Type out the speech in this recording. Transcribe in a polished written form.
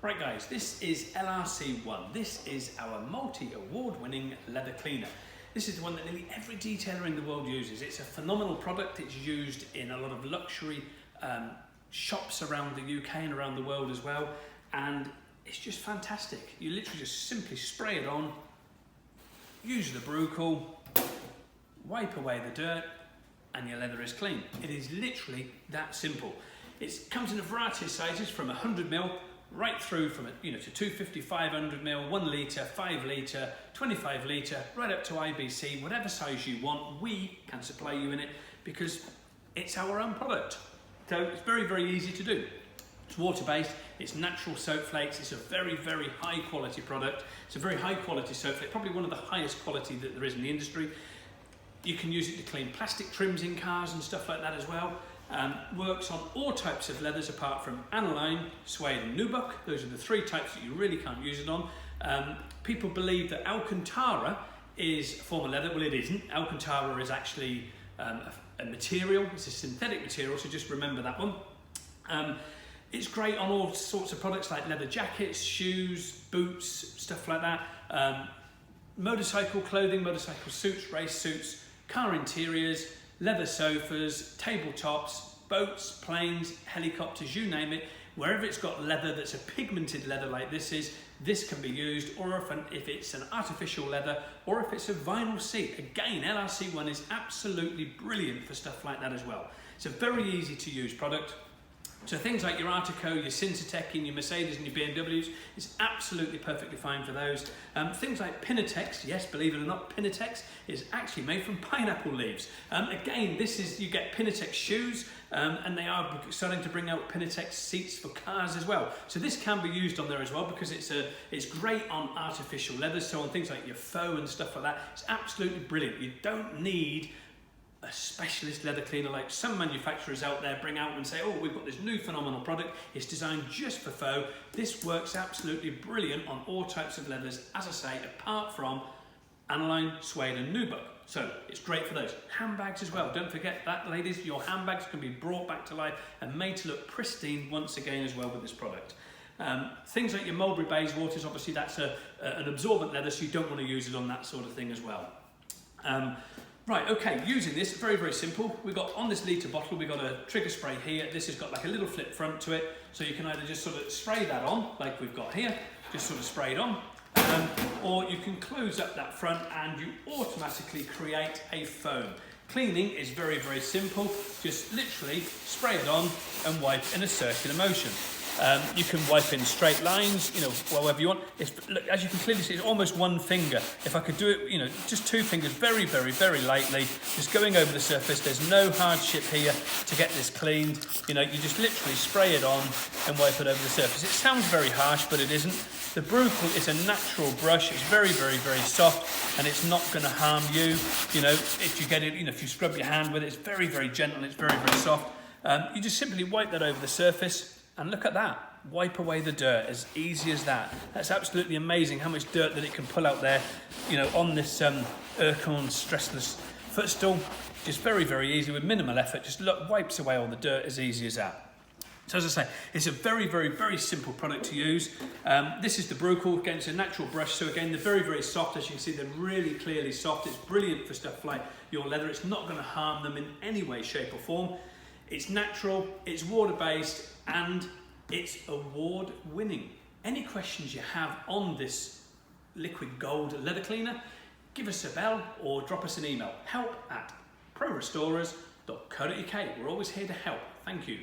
Right guys, this is LRC1. This is our multi-award winning leather cleaner. This is the one that nearly every detailer in the world uses. It's a phenomenal product. It's used in a lot of luxury shops around the UK and around the world as well. And it's just fantastic. You literally just simply spray it on, use the brucal, wipe away the dirt, and your leather is clean. It is literally that simple. It comes in a variety of sizes from 100ml right through from to 250, 500ml, 1 litre, 5 litre, 25 litre, right up to IBC, whatever size you want, we can supply you in it because it's our own product. So it's very, very easy to do. It's water-based, it's natural soap flakes, it's a very, very high quality product. It's a very high quality soap flake, probably one of the highest quality that there is in the industry. You can use it to clean plastic trims in cars and stuff like that as well. Works on all types of leathers apart from aniline, suede and nubuck. Those are the 3 types that you really can't use it on. People believe that Alcantara is a form of leather. Well, it isn't. Alcantara is actually a material. It's a synthetic material, so just remember that one. It's great on all sorts of products like leather jackets, shoes, boots, stuff like that. Motorcycle clothing, motorcycle suits, race suits, car interiors, leather sofas, tabletops, boats, planes, helicopters, you name it. Wherever it's got leather that's a pigmented leather like this is, this can be used, or if it's an artificial leather, or if it's a vinyl seat. Again, LRC1 is absolutely brilliant for stuff like that as well. It's a very easy to use product. So things like your Artico, your Synthetech, your Mercedes and your BMWs, it's absolutely perfectly fine for those. Things like Pinatex, yes, believe it or not, Pinatex is actually made from pineapple leaves. Again, you get Pinatex shoes, and they are starting to bring out Pinatex seats for cars as well. So this can be used on there as well because it's great on artificial leathers, so on things like your faux and stuff like that. It's absolutely brilliant. You don't need a specialist leather cleaner like some manufacturers out there bring out and say, oh, we've got this new phenomenal product, it's designed just for faux. This works absolutely brilliant on all types of leathers, as I say, apart from aniline, suede and nubuck. So it's great for those. Handbags as well, don't forget that, ladies, your handbags can be brought back to life and made to look pristine once again as well with this product. Things like your mulberry Bayswaters, obviously that's an absorbent leather, so you don't want to use it on that sort of thing as well. Right, okay, using this, very, very simple. We've got, on this litre bottle, we've got a trigger spray here. This has got like a little flip front to it, so you can either just sort of spray that on, like we've got here, just sort of spray it on, or you can close up that front and you automatically create a foam. Cleaning is very, very simple. Just literally spray it on and wipe in a circular motion. You can wipe in straight lines, however you want. Look, as you can clearly see, it's almost 1 finger. If I could do it, just 2 fingers, very, very, very lightly, just going over the surface. There's no hardship here to get this cleaned. You just literally spray it on and wipe it over the surface. It sounds very harsh, but it isn't. The brucal is a natural brush. It's very, very, very soft, and it's not going to harm you. If you get it, if you scrub your hand with it, it's very, very gentle. It's very, very soft. You just simply wipe that over the surface. And look at that, wipe away the dirt, as easy as that. That's absolutely amazing how much dirt that it can pull out there, on this Erkorn stressless footstool. Just very, very easy with minimal effort, just wipes away all the dirt as easy as that. So as I say, it's a very, very, very simple product to use. This is the brucal, again, it's a natural brush. So again, they're very, very soft. As you can see, they're really clearly soft. It's brilliant for stuff like your leather. It's not gonna harm them in any way, shape or form. It's natural, it's water-based, and it's award-winning. Any questions you have on this liquid gold leather cleaner, give us a bell or drop us an email. help@prorestorers.co.uk. We're always here to help. Thank you.